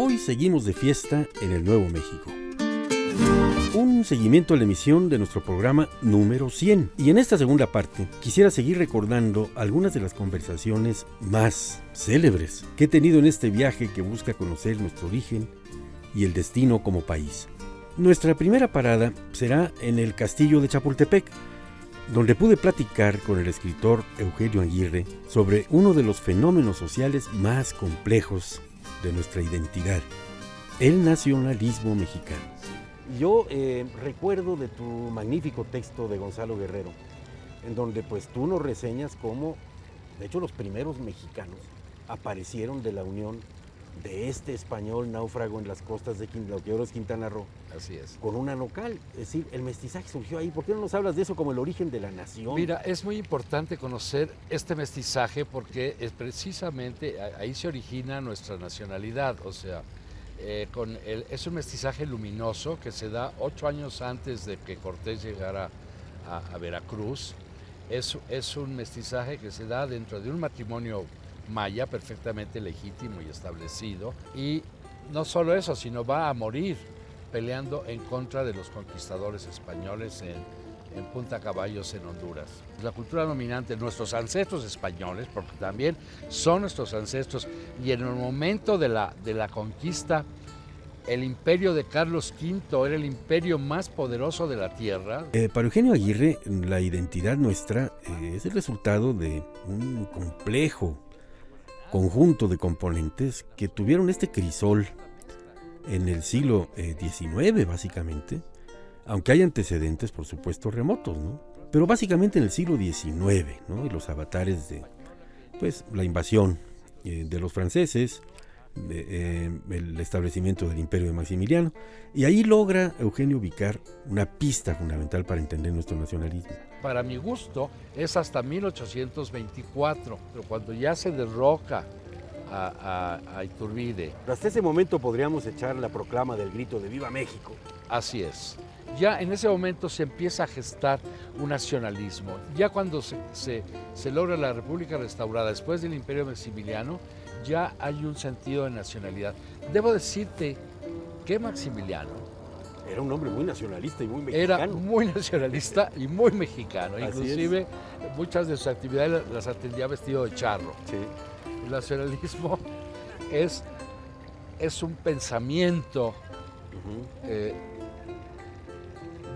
Hoy seguimos de fiesta en el Nuevo México. Un seguimiento a la emisión de nuestro programa número 100. Y en esta segunda parte quisiera seguir recordando algunas de las conversaciones más célebres que he tenido en este viaje que busca conocer nuestro origen y el destino como país. Nuestra primera parada será en el Castillo de Chapultepec, donde pude platicar con el escritor Eugenio Aguirre sobre uno de los fenómenos sociales más complejos de nuestra identidad, el nacionalismo mexicano. Yo recuerdo de tu magnífico texto de Gonzalo Guerrero, en donde pues tú nos reseñas cómo, de hecho, los primeros mexicanos aparecieron de la unión de este español náufrago en las costas de lo que ahora es Quintana Roo. Así es. Con una local, es decir, el mestizaje surgió ahí. ¿Por qué no nos hablas de eso como el origen de la nación? Mira, es muy importante conocer este mestizaje porque es precisamente ahí se origina nuestra nacionalidad, o sea, es un mestizaje luminoso que se da 8 años antes de que Cortés llegara a Veracruz. Es un mestizaje que se da dentro de un matrimonio maya perfectamente legítimo y establecido. Y no solo eso, sino va a morir peleando en contra de los conquistadores españoles en Punta Caballos, en Honduras. La cultura dominante, nuestros ancestros españoles, porque también son nuestros ancestros, y en el momento de la conquista, el imperio de Carlos V era el imperio más poderoso de la tierra. Para Eugenio Aguirre, la identidad nuestra es el resultado de un complejo conjunto de componentes que tuvieron este crisol en el siglo XIX, básicamente, aunque hay antecedentes, por supuesto, remotos, ¿no? Pero básicamente en el siglo XIX, ¿no? Y los avatares de, pues, la invasión de los franceses, el establecimiento del imperio de Maximiliano, y ahí logra Eugenio ubicar una pista fundamental para entender nuestro nacionalismo. Para mi gusto es hasta 1824, pero cuando ya se derroca a Iturbide. Hasta ese momento podríamos echar la proclama del grito de ¡Viva México! Así es. Ya en ese momento se empieza a gestar un nacionalismo. Ya cuando se logra la República restaurada después del imperio Maximiliano, ya hay un sentido de nacionalidad. Debo decirte que Maximiliano era un hombre muy nacionalista y muy mexicano. Era muy nacionalista y muy mexicano. Así inclusive muchas de sus actividades las atendía vestido de charro. Sí. El nacionalismo es un pensamiento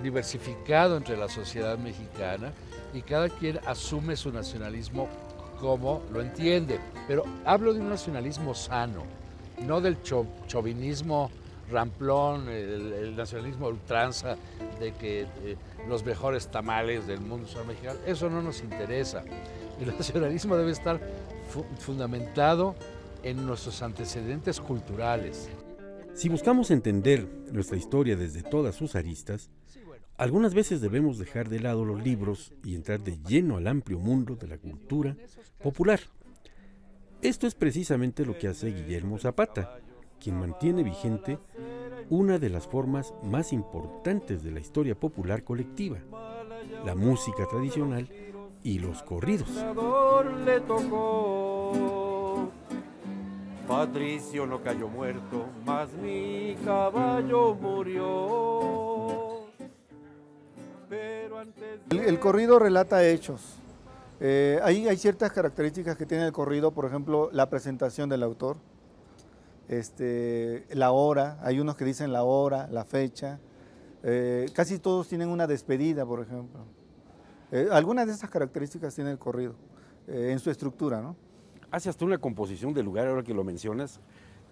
diversificado entre la sociedad mexicana y cada quien asume su nacionalismo como lo entiende. Pero hablo de un nacionalismo sano, no del chauvinismo ramplón, el nacionalismo ultranza de que los mejores tamales del mundo son mexicanos. Eso no nos interesa. El nacionalismo debe estar fundamentado en nuestros antecedentes culturales. Si buscamos entender nuestra historia desde todas sus aristas, algunas veces debemos dejar de lado los libros y entrar de lleno al amplio mundo de la cultura popular. Esto es precisamente lo que hace Guillermo Zapata, quien mantiene vigente una de las formas más importantes de la historia popular colectiva, la música tradicional y los corridos. Patricio no cayó muerto, mas mi caballo murió. El corrido relata hechos. Hay ciertas características que tiene el corrido, por ejemplo, la presentación del autor, la hora, hay unos que dicen la hora, la fecha, casi todos tienen una despedida, por ejemplo. Algunas de esas características tiene el corrido en su estructura, ¿no? Hace hasta una composición del lugar, ahora que lo mencionas,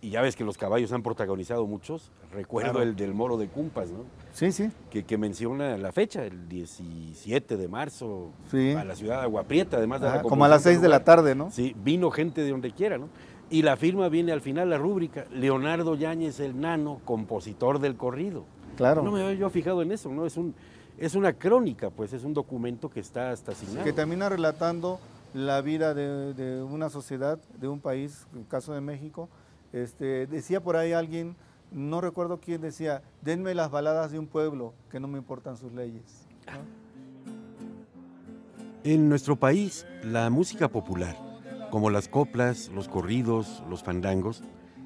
y ya ves que los caballos han protagonizado muchos. Recuerdo claro. El del Moro de Cumpas, ¿no? Sí, sí. Que menciona la fecha, el 17 de marzo, sí. A la ciudad de Agua Prieta, además de la como a las 6 de la tarde, ¿no? Sí, vino gente de donde quiera, ¿no? Y la firma viene al final, la rúbrica, Leonardo Yáñez el Nano, compositor del corrido. Claro. No me había yo fijado en eso, ¿no? Es una crónica, pues, es un documento que está hasta asignado. Que termina relatando la vida de una sociedad, de un país, en el caso de México. Decía por ahí alguien, no recuerdo quién decía, denme las baladas de un pueblo, que no me importan sus leyes, ¿no? En nuestro país, la música popular, como las coplas, los corridos, los fandangos,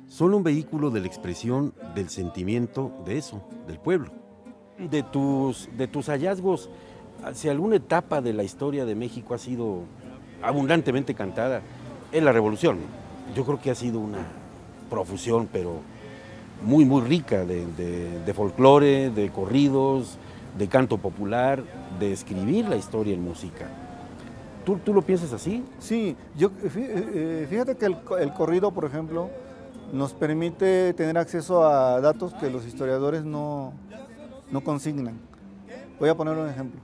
son un vehículo de la expresión del sentimiento de eso, del pueblo. De tus hallazgos, si alguna etapa de la historia de México ha sido abundantemente cantada, es la Revolución. Yo creo que ha sido una profusión, pero muy, muy rica de folclore, de corridos, de canto popular, de escribir la historia en música. ¿Tú lo piensas así? Sí, fíjate que el corrido, por ejemplo, nos permite tener acceso a datos que los historiadores no consignan. Voy a poner un ejemplo.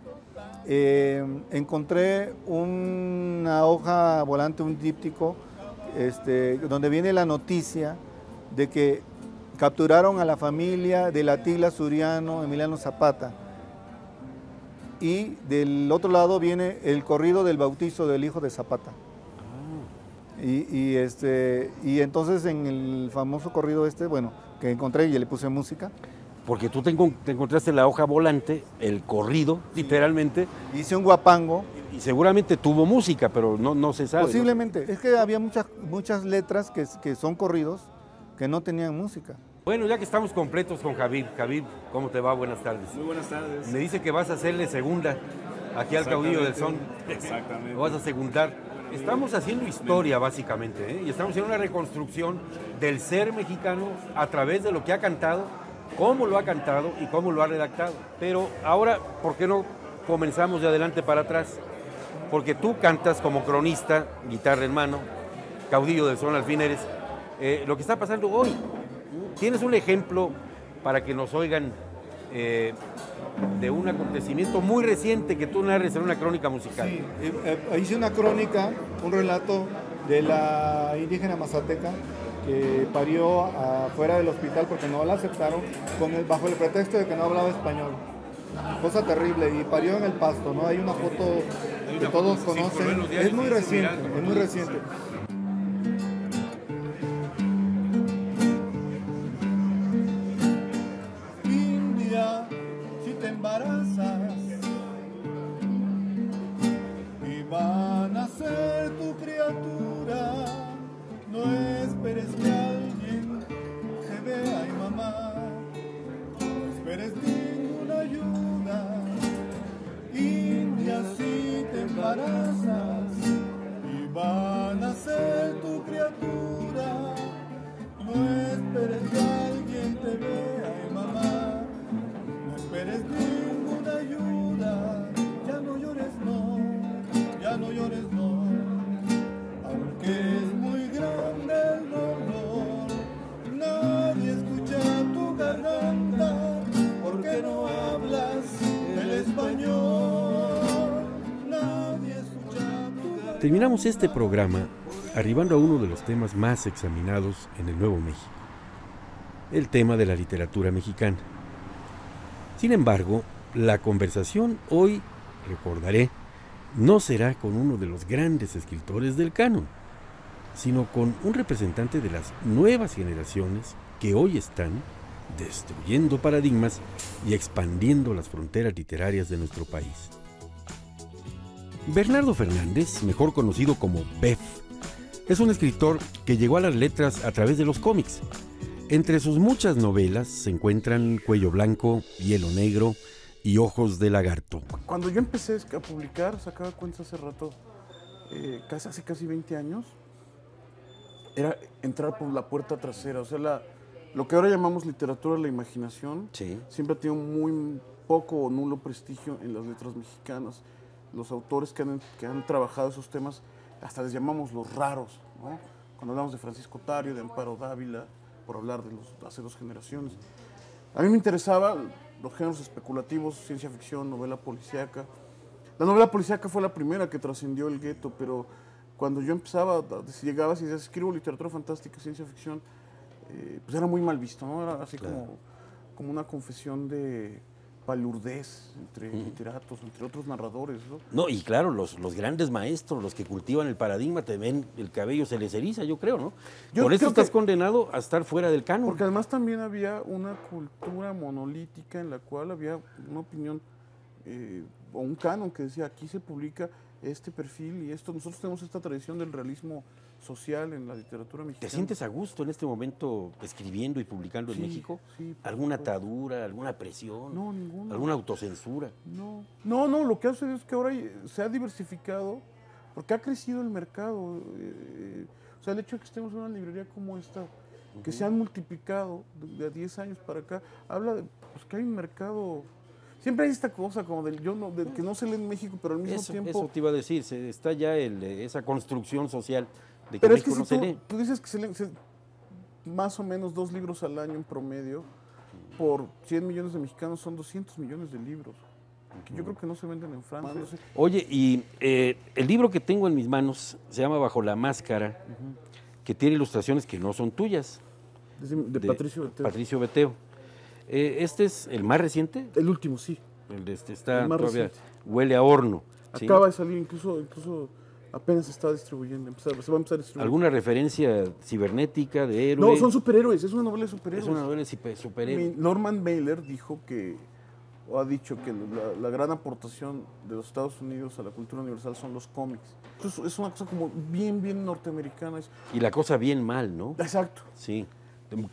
Encontré una hoja volante, un díptico, donde viene la noticia de que capturaron a la familia del Atila Suriano Emiliano Zapata. Y del otro lado viene el corrido del bautizo del hijo de Zapata. Y entonces en el famoso corrido bueno, que encontré y le puse música. Porque tú te encontraste la hoja volante, el corrido, literalmente. Hice un guapango. Y seguramente tuvo música, pero no se sabe. Posiblemente. ¿No? Es que había muchas letras que son corridos que no tenían música. Bueno, ya que estamos completos con Habib. Habib, ¿cómo te va? Buenas tardes. Muy buenas tardes. Me dice que vas a hacerle segunda aquí al Caudillo del Son. Exactamente. Lo vas a segundar. Estamos haciendo historia, básicamente, ¿eh? Y estamos haciendo una reconstrucción del ser mexicano a través de lo que ha cantado, cómo lo ha cantado y cómo lo ha redactado. Pero ahora, ¿por qué no comenzamos de adelante para atrás? Porque tú cantas como cronista, guitarra en mano, Caudillo del Son, al fin eres lo que está pasando hoy. ¿Tienes un ejemplo para que nos oigan de un acontecimiento muy reciente que tú narres en una crónica musical? Sí, hice una crónica, un relato de la indígena mazateca que parió afuera del hospital porque no la aceptaron bajo el pretexto de que no hablaba español. Cosa terrible, y parió en el Pasto, ¿no? Hay una foto que todos conocen, es muy reciente, es muy reciente. India, si te embarazas y van a ser tu criatura, no esperes que alguien te vea, ay mamá, no esperes ninguna ayuda. India, si te embarazas y van a ser tu criatura, no esperes que alguien te vea, ay mamá, no esperes ninguna ayuda. Ya no llores, no, ya no llores, no, aunque es muy grande el dolor, nadie escucha tu garganta, porque no hablas el español, nadie escucha tu garganta. Terminamos este programa arribando a uno de los temas más examinados en el Nuevo México, el tema de la literatura mexicana. Sin embargo, la conversación hoy, recordaré, no será con uno de los grandes escritores del canon, sino con un representante de las nuevas generaciones que hoy están destruyendo paradigmas y expandiendo las fronteras literarias de nuestro país. Bernardo Fernández, mejor conocido como Bef, es un escritor que llegó a las letras a través de los cómics. Entre sus muchas novelas se encuentran Cuello Blanco, Hielo Negro y Ojos de Lagarto. Cuando yo empecé a publicar, sacaba cuentas hace rato, hace casi 20 años, era entrar por la puerta trasera. O sea, lo que ahora llamamos literatura de la imaginación, Sí. siempre ha tenido muy poco o nulo prestigio en las letras mexicanas. Los autores que han trabajado esos temas, hasta les llamamos los raros, ¿no? Cuando hablamos de Francisco Tario, de Amparo Dávila, por hablar de hace 2 generaciones. A mí me interesaba los géneros especulativos, ciencia ficción, novela policíaca. La novela policíaca fue la primera que trascendió el gueto, pero cuando yo empezaba, llegabas y decías, escribo literatura fantástica, ciencia ficción, pues era muy mal visto, ¿no? Era así Claro. como una confesión de palurdez entre literatos, entre otros narradores, ¿no? No, y claro, los grandes maestros, los que cultivan el paradigma, te ven el cabello se les eriza, yo creo, ¿no? Yo Por eso creo estás que- condenado a estar fuera del canon. Porque además también había una cultura monolítica en la cual había una opinión o un canon que decía, aquí se publica este perfil y esto. Nosotros tenemos esta tradición del realismo social en la literatura mexicana. ¿Te sientes a gusto en este momento escribiendo y publicando en Sí, México? sí, por ¿Alguna supuesto. atadura, alguna presión? No, ninguna. ¿Alguna autocensura? No, lo que hace es que ahora se ha diversificado porque ha crecido el mercado. O sea, el hecho de que estemos en una librería como esta, que se han multiplicado de 10 años para acá, habla de pues, que hay un mercado. Siempre hay esta cosa como del que no se lee en México, pero al mismo tiempo. Eso te iba a decir, está ya esa construcción social de que Pero es México que no si se lee. tú dices que se leen más o menos 2 libros al año en promedio, por 100 millones de mexicanos son 200 millones de libros, que yo creo que no se venden en Francia. No sé. Oye, y el libro que tengo en mis manos se llama Bajo la Máscara, que tiene ilustraciones que no son tuyas. De Patricio Beteo. Patricio Beteo. Este es el más reciente. El último, sí. El de está El más todavía, reciente. huele a horno. ¿sí? Acaba de salir, incluso apenas se está distribuyendo, se va a empezar a distribuir. ¿Alguna referencia cibernética de héroe? No, son superhéroes, es una novela de superhéroes. Es una novela de superhéroe. Norman Mailer ha dicho que la gran aportación de los Estados Unidos a la cultura universal son los cómics. Entonces, es una cosa como bien norteamericana. Y la cosa bien mal, ¿no? Exacto. Sí.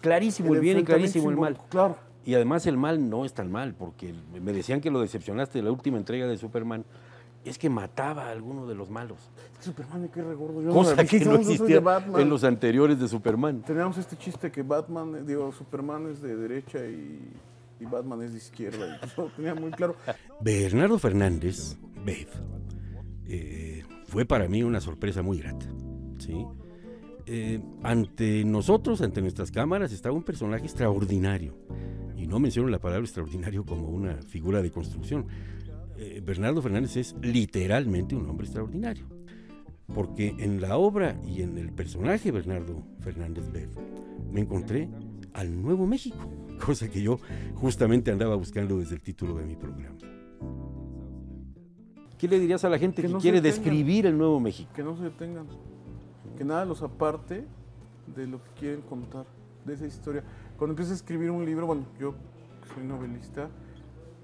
Clarísimo el bien y clarísimo el mal. Claro. Y además el mal no es tan mal, porque me decían que lo decepcionaste de la última entrega de Superman, es que mataba a alguno de los malos. Superman me cae regordo. Yo Cosa aquí que no yo soy de existía Batman. en los anteriores de Superman. Teníamos este chiste que Superman es de derecha y Batman es de izquierda. Y eso lo tenía muy claro. Bernardo Fernández, Bev, fue para mí una sorpresa muy grata. ¿sí? Ante nosotros, ante nuestras cámaras, estaba un personaje extraordinario. Y no menciono la palabra extraordinario como una figura de construcción. Bernardo Fernández es literalmente un hombre extraordinario. Porque en la obra y en el personaje Bernardo Fernández Bev me encontré al Nuevo México, cosa que yo justamente andaba buscando desde el título de mi programa. ¿Qué le dirías a la gente que no quiere se detengan, describir el Nuevo México? Que no se detengan, que nada los aparte de lo que quieren contar, de esa historia. Cuando empiezas a escribir un libro, bueno, yo que soy novelista,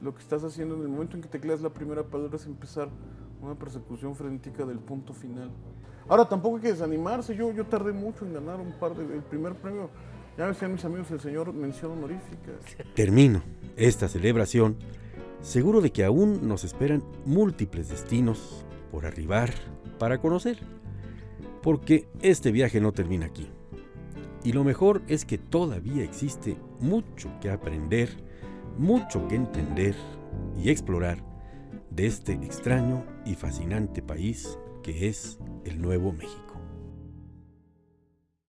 lo que estás haciendo en el momento en que tecleas la primera palabra es empezar una persecución frenética del punto final. Ahora, tampoco hay que desanimarse, yo tardé mucho en ganar el primer premio. Ya me decían mis amigos, el señor mención honorífica. Termino esta celebración seguro de que aún nos esperan múltiples destinos por arribar para conocer, porque este viaje no termina aquí. Y lo mejor es que todavía existe mucho que aprender, mucho que entender y explorar de este extraño y fascinante país que es el Nuevo México.